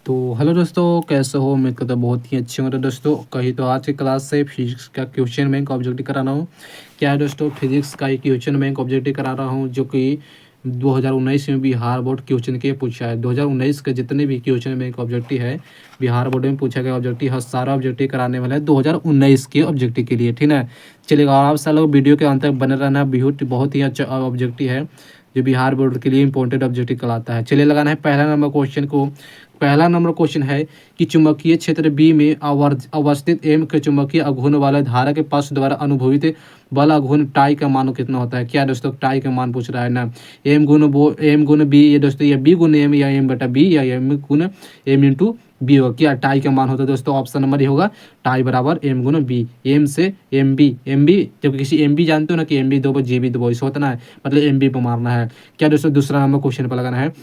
तो हेलो दोस्तों, कैसे हो? मैं तो बहुत ही अच्छे हूँ। तो दोस्तों, कहीं तो आज की क्लास से फिजिक्स का क्वेश्चन बैंक ऑब्जेक्टिव करा रहा हूँ। क्या है दोस्तों, फिजिक्स का एक क्वेश्चन बैंक ऑब्जेक्टिव करा रहा हूँ जो कि 2019 में बिहार बोर्ड क्वेश्चन के पूछा है। 2019 के जितने भी क्वेश्चन बैंक ऑब्जेक्टिव है बिहार बोर्ड में पूछा गया ऑब्जेक्टिव, हर सारा ऑब्जेक्टिव कराने वाला है 2019 के ऑब्जेक्टिव के लिए। ठीक है, चलिएगा। आप सब लोग वीडियो के अंत तक बने रहना। बहुत ही अच्छा ऑब्जेक्टिव है जो बिहार बोर्ड के लिए इंपॉर्टेंट ऑब्जेक्टिव कहलाता है। चलिए लगाना है पहला नंबर क्वेश्चन को। पहला नंबर क्वेश्चन है कि चुंबकीय क्षेत्र बी में अवस्थित एम के चुंबकीय आघूर्ण वाले धारा के पक्ष द्वारा अनुभवित बल आघूर्ण टाई का मान कितना होता है। क्या दोस्तों, टाई का मान पूछ रहा है ना। एम गुण बी, ये दोस्तों ये बी गुण एम या एम बटा बी या एम गुण एम इंटू बी होगा। क्या टाई का मान होता है दोस्तों? ऑप्शन नंबर ये होगा, टाई बराबर एम गुण बी। एम से एम बी जब किसी एम बी जानते हो ना कि एम बी दो जी बी दो, ऐसा होता है, मतलब एम बी पर मारना है। क्या दोस्तों, दूसरा नंबर क्वेश्चन पर लगाना है।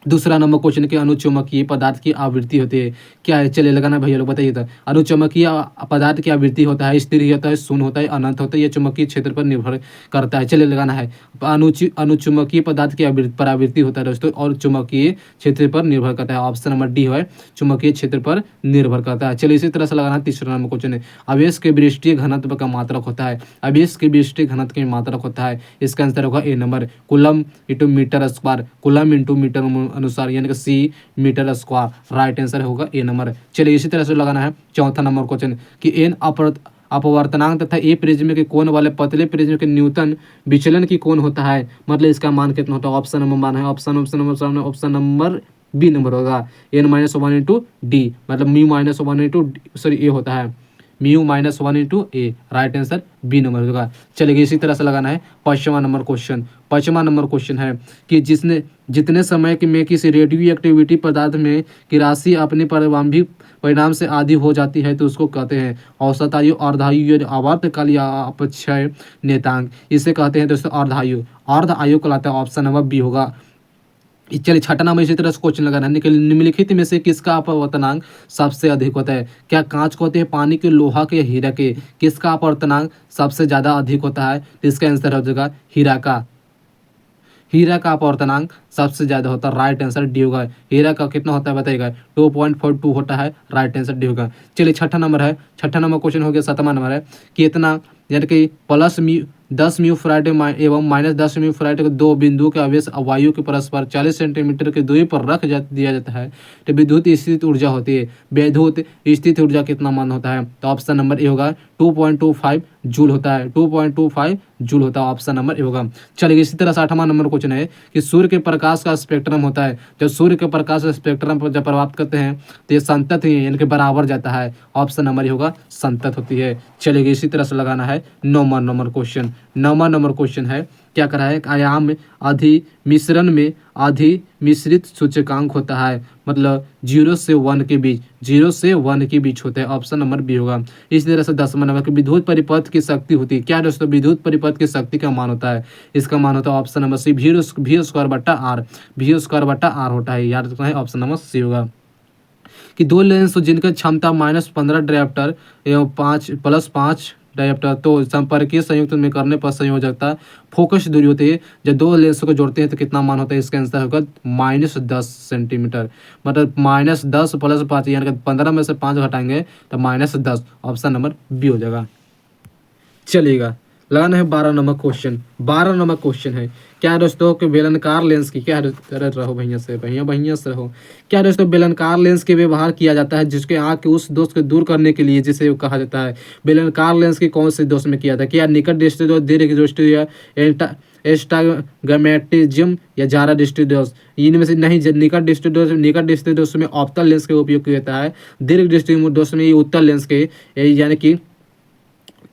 दूसरा नंबर क्वेश्चन के अनुचुंबकीय पदार्थ की आवृत्ति होती है। क्या है? चलिए लगाना भैया लोग, बताइए। तो अनुचुंबकीय पदार्थ की आवृत्ति होता है, स्थिर होता है, शून्य होता है, अनंत होता है, यह चुंबकीय क्षेत्र पर निर्भर करता है। चलिए लगाना है। अनुचुंबकीय पदार्थ की परावृत्ति होता है दोस्तों, और चुंबकीय क्षेत्र पर निर्भर करता है। ऑप्शन नंबर डी है, चुंबकीय क्षेत्र पर निर्भर करता है। चलिए इसी तरह से लगाना है। तीसरा नंबर क्वेश्चन है, आवेश के पृष्ठीय घनत्व का मात्रक होता है। आवेश के पृष्ठीय घनत्व का मात्रक होता है, इसका आंसर होगा A number, coulomb into metre square. Coulomb into metre अनुसार, यानी कि C metre square. Right answer होगा ए नंबर। चलिए इसी तरह से लगाना है चौथा नंबर क्वेश्चन कि एन अपवर्तनांक तथा ए प्रिज्म के कोण वाले पतले प्रिज्म के न्यूटन विचलन की कोण होता है, मतलब इसका मान कितना होता है। ऑप्शन नंबर मान है, ऑप्शन नंबर बी नंबर होगा, N minus one into D, मतलब mu minus one into sorry A होता है, mu minus one into A. Right answer B number होगा। चलिए इसी तरह से लगाना है पांचवा नंबर क्वेश्चन। पांचवा नंबर क्वेश्चन है कि जितने समय में किसी रेडियो एक्टिविटी पदार्थ में की राशि अपने प्रारंभिक परिणाम से आधी हो जाती है तो उसको कहते हैं औसत आयु, अर्धायु, आवर्तकाल या अपक्षय नेतांक। इसे कहते हैं दोस्तों अर्धायु। अर्ध आयु कहलाता है। ऑप्शन नंबर बी होगा। चलिए छठा नंबर इसी तरह से क्वेश्चन लगाना है कि निम्नलिखित में से किसका अपवर्तनांक सबसे अधिक होता है। क्या कांच को होते हैं, पानी के, लोहा के, हीरा के? किसका अपवर्तनांक सबसे ज्यादा अधिक होता है? तो इसका आंसर हो जाएगा हीरा का। हीरा का अपवर्तनांक सबसे ज्यादा होता है। राइट आंसर डी होगा। हीरा का कितना होता है बताइएगा? 2.42 होता है। राइट आंसर डी होगा। चलिए छठा नंबर है, छठा नंबर क्वेश्चन हो गया। सातवां नंबर है कि इतना, यानी कि प्लस 10 म्यू फ्राइड एवं माइनस 10 म्यू फ्राइड के दो बिंदुओं के आवेश वायु के परस्पर 40 सेंटीमीटर की दूरी पर रख दिया जाता है तो विद्युत स्थित ऊर्जा होती है। विद्युत स्थित ऊर्जा कितना मान होता है? तो ऑप्शन नंबर ए होगा, 2.25 जूल होता है। 2.25 जूल होता है। ऑप्शन नंबर ए होगा। चलिए इसी तरह से आठवां नंबर क्वेश्चन है कि सूर्य के प्रकाश का स्पेक्ट्रम होता है। जब सूर्य के प्रकाश स्पेक्ट्रम पर जब प्राप्त करते हैं तो ये संतत ही, यानी कि बराबर जाता है। ऑप्शन नंबर होगा, संतत होती है। चलिए इसी तरह से लगाना है नौवां नंबर क्वेश्चन। नौवां नंबर क्वेश्चन है, क्या करा है, आयाम में अधिमिश्रण में अधिमिश्रित सूचकांक होता है, मतलब 0 से 1 के बीच, 0 से 1 के बीच होता है। ऑप्शन नंबर बी होगा। इसी तरह से 10वां नंबर की विद्युत परिपथ की शक्ति होती है। क्या दोस्तों, विद्युत परिपथ की शक्ति का मान होता है? इसका मान होता है option number C, v square बट्टा आर। वी स्क्वायर बट्टा आर होता है, याद रखना है। ऑप्शन नंबर सी होगा। कि दो लेंस जिनकी क्षमता -15 डायोप्टर एवं 5+5 डायोप्टर तो संपर्कीय संयुक्त में करने पर संयोजकता फोकस दूरी होती है। जब दो लेंस को जोड़ते हैं तो कितना मान होता है? इसका आंसर होगा -10 सेंटीमीटर, मतलब -10 + 5, यानी कि 15 में से 5 घटाएंगे तो -10। ऑप्शन नंबर बी हो जाएगा। चलिएगा लगाना है 12 नंबर क्वेश्चन। 12 नंबर क्वेश्चन है, क्या दोस्तों कि बेलनाकार लेंस की, क्या रहो भैया से, भैया से रहो। क्या दोस्तों, बेलनाकार लेंस के व्यवहार किया जाता है जिसके आँख के उस दोष को दूर करने के लिए, जिसे कहा जाता है बेलनाकार लेंस की कौन से दोष में किया था? क्या निकट दृष्टि दोष, दीर्घ दृष्टि या एस्टाग्मेटिज्म या जारा दृष्टि दोष? इनमें से नहीं। निकट दृष्टि दोष में अवतल लेंस का उपयोग किया जाता है। दीर्घ दृष्टि दोष में ये उत्तल लेंस के, यानी कि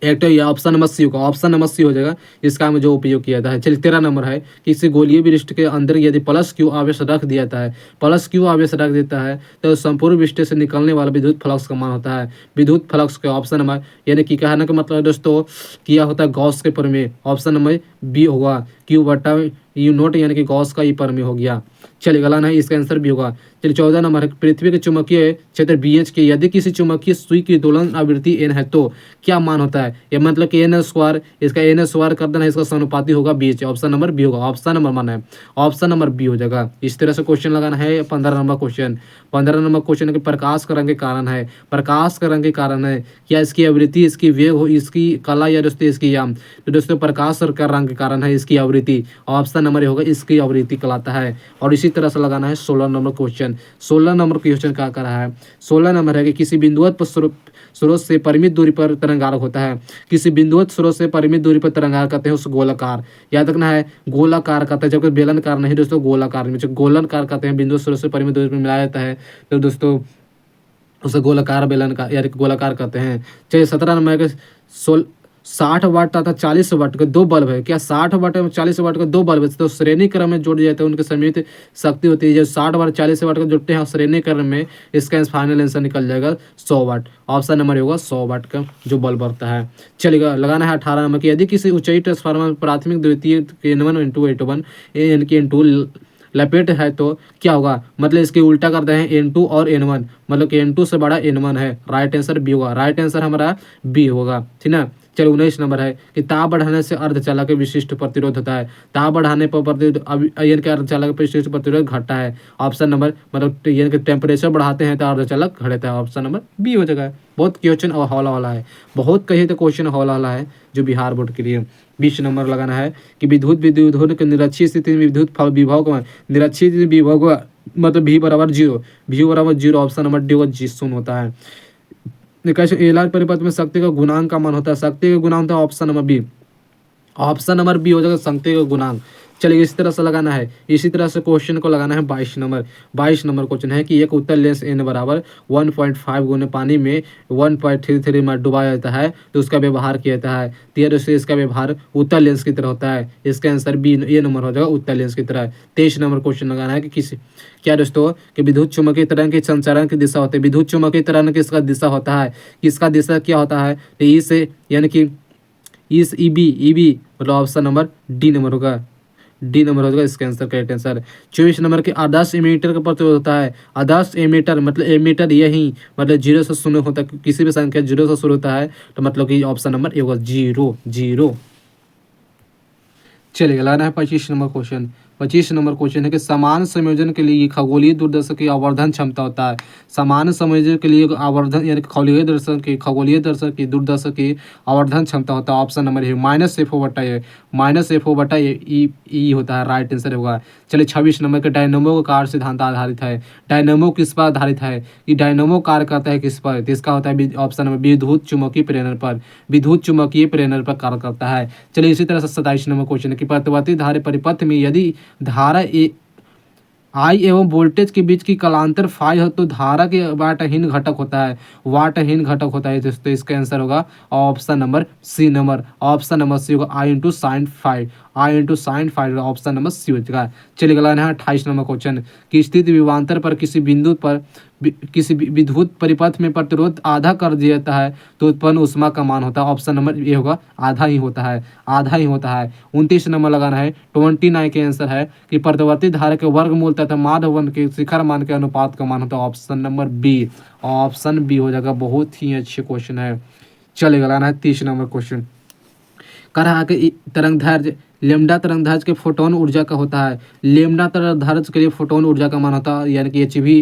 एक तो ये ऑप्शन नंबर सी होगा। ऑप्शन नंबर सी हो जाएगा इसका में जो उपयोग किया जाता है। चलिए 13 नंबर है कि इसे गोलीय विशिष्ट के अंदर यदि +q आवेश रख दिया जाता है, +q आवेश रख देता है तो संपूर्ण विशिष्ट से निकलने वाला विद्युत फ्लक्स का मान होता है। विद्युत फ्लक्स का ऑप्शन नंबर, यानी कि कहने का मतलब दोस्तों किया होता है गॉस के प्रमेय। ऑप्शन नंबर बी होगा, q बटा यू नोट यानी कि गॉस का ई परमी हो गया। चलिए अगला है, इसका आंसर भी होगा। चलिए 14 नंबर है, पृथ्वी के चुंबकीय क्षेत्र BH के यदि किसी चुंबकीय सुई की दोलन आवृत्ति n है तो क्या मान होता है? ये मतलब कि n स्क्वायर, इसका n स्क्वायर कर देना, इसका समानुपाती होगा BH। ऑप्शन नंबर बी होगा, ऑप्शन नंबर माना है, ऑप्शन नंबर बी हो जाएगा। इस तरह से क्वेश्चन लगाना है। 15 नंबर क्वेश्चन, 15 नंबर क्वेश्चन है कि प्रकाश का रंग के कारण है, प्रकाश का रंग के कारण है, क्या इसकी आवृत्ति, इसकी वेग हो, इसकी कला या दोस्तों इसकी याम? तो दोस्तों प्रकाश का रंग के कारण है इसकी आवृत्ति, ऑप्शन नंबर होगा इसकी आवृत्ति कहलाता है। और इसी तरह से लगाना है 16 नंबर क्वेश्चन। 16 नंबर क्वेश्चन क्या कर रहा है? 16 नंबर है कि किसी बिंदुवत पर स्रोत से परिमित दूरी पर तरंगारक होता है। किसी बिंदुवत स्रोत से परिमित दूरी पर तरंगारक कहते हैं उस गोलाकार, याद रखना है गोलाकार कहते हैं, जबकि बेलनकार नहीं दोस्तों, गोलाकार में जो गोलनकार कहते हैं बिंदुवत स्रोत से परिमित दूरी पर मिलाया जाता है तो दोस्तों उसे गोलाकार बेलनकार यानी गोलाकार कहते हैं। चलिए 17 नंबर के 60 वाट तथा 40 वाट के दो बल्ब है। क्या 60 वाट और 40 वाट के दो बल्ब है तो श्रेणी क्रम में जोड़ दिया जाता है, उनकी समित शक्ति होती है। जब 60 वाट 40 वाट का जुड़ते हैं श्रेणी क्रम में, इसका फाइनल आंसर निकल जाएगा 100 वाट। ऑप्शन नंबर होगा 100 वाट का जो बल्ब बढ़ता है। चलिएगा लगाना है 18 नंबर की, यदि किसी ऊंचाई ट्रांसफार्मर प्राथमिक द्वितीय N1 N2 N1 N2 लपेट है तो क्या होगा? मतलब इसके उल्टा करते हैं N2 और N1, मतलब कि N2 से बड़ा N1 है। राइट आंसर बी होगा, राइट आंसर हमारा बी होगा, ठीक ना। चलो 19 नंबर है कि ताप बढ़ाने से अर्धचालक के विशिष्ट प्रतिरोध होता है। ताप बढ़ाने पर यानी कि अर्धचालक का विशिष्ट प्रतिरोध घटता है। ऑप्शन नंबर मतलब यानी कि टेम्परेचर बढ़ाते हैं तो अर्धचालक घटता है। ऑप्शन नंबर बी हो जाएगा। बहुत क्वेश्चन हौला वाला है, बहुत कहिए तो क्वेश्चन हौला वाला है जो बिहार बोर्ड के लिए। 20 नंबर लगाना है कि विद्युत के निरक्षीय स्थिति में विद्युत विभव का निरक्षीय विभव का मतलब V बराबर 0, V बराबर 0। ऑप्शन नंबर डी होगा, जी शून्य होता है। एलआर परिपथ में शक्ति का गुणांक का मान होता है, शक्ति का गुणांक होता है option number B, option number B हो जाएगा शक्ति का गुणांक। चलिए इस तरह से लगाना है। इसी तरह से क्वेश्चन को लगाना है 22 नंबर। 22 नंबर क्वेश्चन है कि एक उत्तर लेंस n बराबर 1.5 गुने पानी में 1.33 में डुबाया जाता है तो उसका व्यवहार किया जाता है। तो से इसका व्यवहार उत्तर लेंस की तरह होता है। इसका आंसर बी ए नंबर हो जाएगा, उत्तर लेंस की तरह। 23 नंबर क्वेश्चन लगाना है कि किसी क्या दोस्तों कि विद्युत चुम्बकीय तरंग के संचारण की दिशा होती है। विद्युत चुम्बकीय तरंग किसका दिशा होता है, किसका दिशा क्या होता है? तो ई से यानी कि इस ईबी मतलब ऑप्शन नंबर डी नंबर होगा, डी नंबर होगा इसका आंसर करेक्ट आंसर। 24 नंबर के आदर्श एमीटर का प्रतिरोध होता है। आदर्श एमीटर मतलब एमीटर यही मतलब 0 से शुरू होता है, किसी भी संख्या 0 से शुरू होता है तो मतलब कि ऑप्शन नंबर ए होगा 0। चलिए लाना है 25 नंबर क्वेश्चन। 25 नंबर क्वेश्चन है कि समान संयोजन के लिए खगोलीय दूरदर्शन की आवर्धन क्षमता होता है। समान संयोजन के लिए आवर्धन यानी खगोलीय दर्शन की दूरदर्शन की आवर्धन क्षमता होता है। ऑप्शन नंबर है -F/E होता है, राइट आंसर होगा। चलिए 26 नंबर के डायनेमो का कार्य सिद्धांत आधारित है। डायनेमो किस पर आधारित है? कि डायनेमो कार्य करता है किस पर? तो इसका होता है ऑप्शन नंबर विद्युत चुम्बकीय प्रेरण पर, विद्युत चुम्बकीय प्रेरण पर कार्य करता है। चलिए इसी तरह से 27 नंबर क्वेश्चन है कि प्रतिवर्ती धारा परिपथ में यदि धारा आई एवं वोल्टेज के बीच की कलांतर फाई हो तो धारा के वाटहीन घटक होता है, वाटहीन घटक होता है दोस्तों। इसका आंसर होगा option number C number, option number C होगा I into sine five, option number C हो जाएगा। चलिए अगला है 28 नंबर क्वेश्चन कि स्थित विभवांतर पर किसी बिंदु पर किसी विद्युत परिपथ में प्रतिरोध आधा कर दिया जाता है तो उत्पन्न ऊष्मा का मान होता है। ऑप्शन नंबर ए होगा, आधा ही होता है, आधा ही होता है। 29 नंबर लगाना है। 29 के आंसर है कि प्रतिवर्ती धारा के वर्गमूल तथा माधवन के शिखर मान के अनुपात का मान होता है। Option number B, option B हो जाएगा। बहुत ही अच्छे क्वेश्चन है। चलेगा लाना है 30 नंबर क्वेश्चन। कह रहा है कि तरंगदैर्घ्य लेमडा तरंगदैर्घ्य के फोटोन ऊर्जा का होता है। लेमडा तरंगदैर्घ्य के लिए फोटोन ऊर्जा का मान होता है यानी कि HC/λ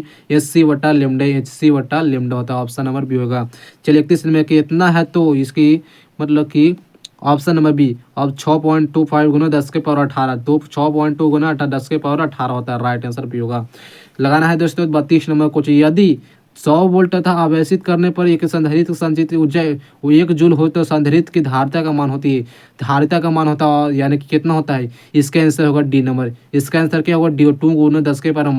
होता है। ऑप्शन नंबर बी होगा। चलिए 31 में कि इतना है तो इसकी मतलब कि ऑप्शन नंबर बी। अब 6.25 गुना 10 के पावर 18 तो 6.2 गुना 10 के पावर 18 होता है। राइट आंसर बी होगा। लगाना है दोस्तों 32 नंबर क्वेश्चन। यदि 100 वोल्ट तथा आवेशित करने पर एक संधारित्र संचित ऊर्जा 1 जूल हो तो संधारित्र की धारिता का मान होती है, धारिता का मान होता है यानी कि कितना होता है? इसका आंसर होगा डी नंबर। इसका आंसर क्या होगा? डी 2 गुना 10 के पावर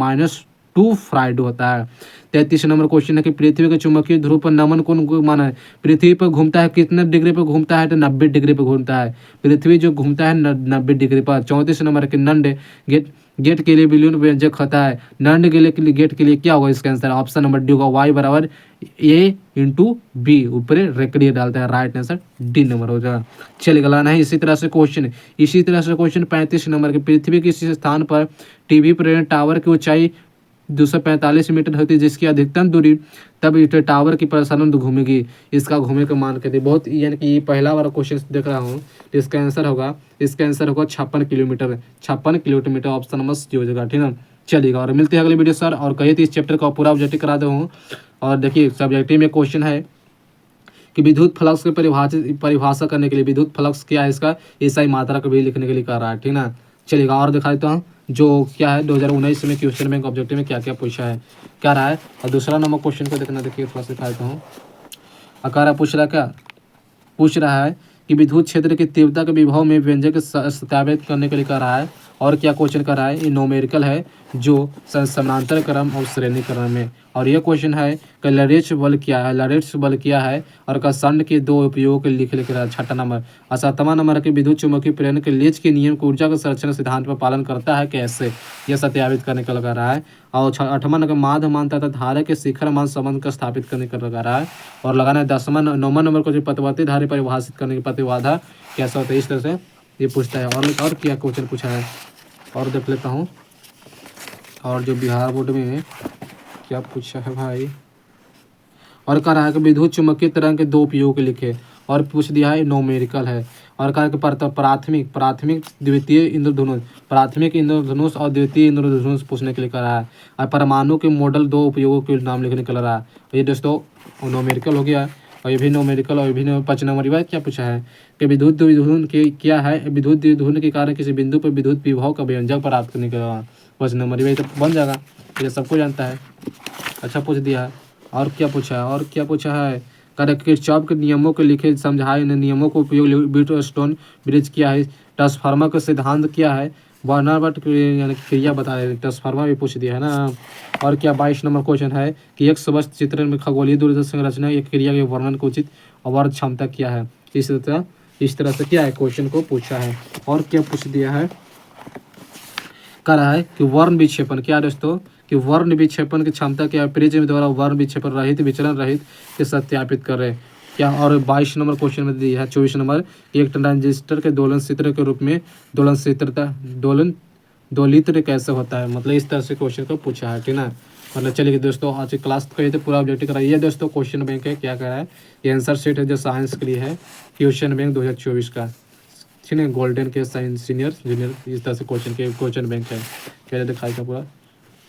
-2 फ्राइड होता है। 33 नंबर क्वेश्चन है कि पृथ्वी के चुंबकीय ध्रुव पर नमन कौन माना है? पृथ्वी पर घूमता है कितने डिग्री पर घूमता है? तो 90 डिग्री पर घूमता है। पृथ्वी जो घूमता है 90 डिग्री पर। 34 नंबर के नंड गेट गेट के लिए बुलियन व्यंजक होता है। नैंड के लिए गेट के लिए क्या होगा इसका आंसर? ऑप्शन नंबर डी होगा वाई बराबर ए इंटू बी, ऊपर रेकड़ी डालता है, राइट आंसर डी नंबर हो जाएगा। चलिए गलाना है। इसी तरह से क्वेश्चन 35 नंबर के पृथ्वी के किसी स्थान पर टीवी प्रेरण टावर की ऊंचाई 245 मीटर होती है, जिसकी अधिकतम दूरी तब टावर की प्रसारण घूमेगी, इसका घूमे का मान कहते हैं। बहुत यानी कि पहला वाला क्वेश्चन देख रहा हूँ, तो इसका आंसर होगा 56 kilometre. 56 kilometre, option number C हो जाएगा, ठीक है। चलिएगा और मिलते हैं अगले वीडियो सर। और कहिए तो इस चैप्टर का पूरा ऑब्जेक्टिव करा दो हूँ। और देखिए सब्जेक्टिव में क्वेश्चन है कि विद्युत फ्लक्स की परिभाषा करने के लिए विद्युत फ्लक्स क्या है, इसका ईसाई मात्रा को भी लिखने के लिए कह रहा है, ठीक ना। चलिएगा और दिखा देता हूँ जो क्या है 2019 में क्वेश्चन बैंक ऑब्जेक्टिव में क्या क्या पूछा है, क्या रहा है। और दूसरा नंबर क्वेश्चन को देखना, देखिए थोड़ा सा दिखा देता हूँ। अकारा पूछ रहा है कि विद्युत क्षेत्र की तीव्रता के विभव में व्यंजक सत्यापित करने के लिए कह रहा है। और क्या क्वेश्चन कर रहा है, ये न्यूमेरिकल है जो समानांतर क्रम और श्रेणी क्रम में। और ये क्वेश्चन है कि लरेट्स बल क्या है और का संड के दो उपयोग के लिख रहा है। छठा नंबर। और सातवां नंबर के विद्युत चुम्बकीय प्रेरण के लेज के नियम को ऊर्जा के संरक्षण सिद्धांत पर पालन करता है कैसे, यह सत्यापित करने का लगा रहा है। और आठवां नंबर माध्य मान तथा धारा के शिखर मान संबंध का स्थापित करने का लगा रहा है। और लगाना है 9वां नंबर को जो पतवती धारा परिभाषित करने की प्रतिबाधा कैसा होता है, इस तरह से ये पूछता है। और क्या क्वेश्चन पूछा है और देख लेता हूँ। और जो बिहार बोर्ड में क्या पूछा है भाई, और कह रहा है कि विद्युत चुम्बकीय तरंग के दो उपयोग लिखे, और पूछ दिया है न्यूमेरिकल है। और कहा कि प्राथमिक द्वितीय इंद्रधनुष, प्राथमिक इंद्रधनुष और द्वितीय इंद्रधनुष पूछने के लिए कह रहा है। और परमाणु के मॉडल दो उपयोगों के नाम लिखने के लिए रहा है। ये दोस्तों न्यूमेरिकल हो गया। और ये भी न्यूमेरिकल। और भी 5 नंबर बात क्या पूछा है कि विद्युत द्विध्रुव के क्या है, विद्युत द्विध्रुव के कारण किसी बिंदु पर विद्युत विभव का व्यंजक प्राप्त करने का 5 नंबर बात तो बन जाएगा, ये सबको जानता है। अच्छा पूछ दिया है। और क्या पूछा है किरचॉफ के नियमों के लिखे समझाए, इन नियमों को उपयोग व्हीटस्टोन ब्रिज क्या है, ट्रांसफार्मर का सिद्धांत क्या है, बर्नौली यानी क्रिया बता रहे, ट्रांसफार्मर भी पूछ दिया है ना। और क्या 22 नंबर क्वेश्चन है कि एक स्पष्ट चित्रण में खगोलीय दूरदर्शन संरचना एक क्रिया के वर्णन को उचित अवर्ण क्षमता क्या है, इस तरह से क्या है क्वेश्चन को पूछा है। और क्या पूछ दिया है, कह रहा है कि वर्ण विक्षेपण क्या है दोस्तों, कि वर्ण विक्षेपण की क्षमता क्या है, प्रिज्म द्वारा वर्ण विक्षेपण रहित विचलन रहित के सत्यापित करे क्या। और 22 नंबर क्वेश्चन में दिया है 24 नंबर, एक ट्रांजिस्टर के दोलन सूत्र के रूप में दोलित्र कैसे होता है, मतलब इस तरह से क्वेश्चन को पूछा है, ठीक ना। मतलब चलिए दोस्तों आज की क्लास को तो पूरा ऑब्जेक्टिव कराइए दोस्तों। क्वेश्चन बैंक है क्या कह रहा है, ये आंसर सेट है जो साइंस के लिए है, क्वेश्चन बैंक 2024 का, ठीक है। गोल्डन के साइंस सीनियर जूनियर इस तरह से क्वेश्चन बैंक है, क्या दिखाई का पूरा।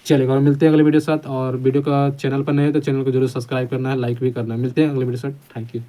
चलेगा और मिलते हैं अगले वीडियो के साथ। और वीडियो का चैनल पर नए हैं तो चैनल को जरूर सब्सक्राइब करना है, लाइक भी करना है। मिलते हैं अगले वीडियो के साथ, थैंक यू।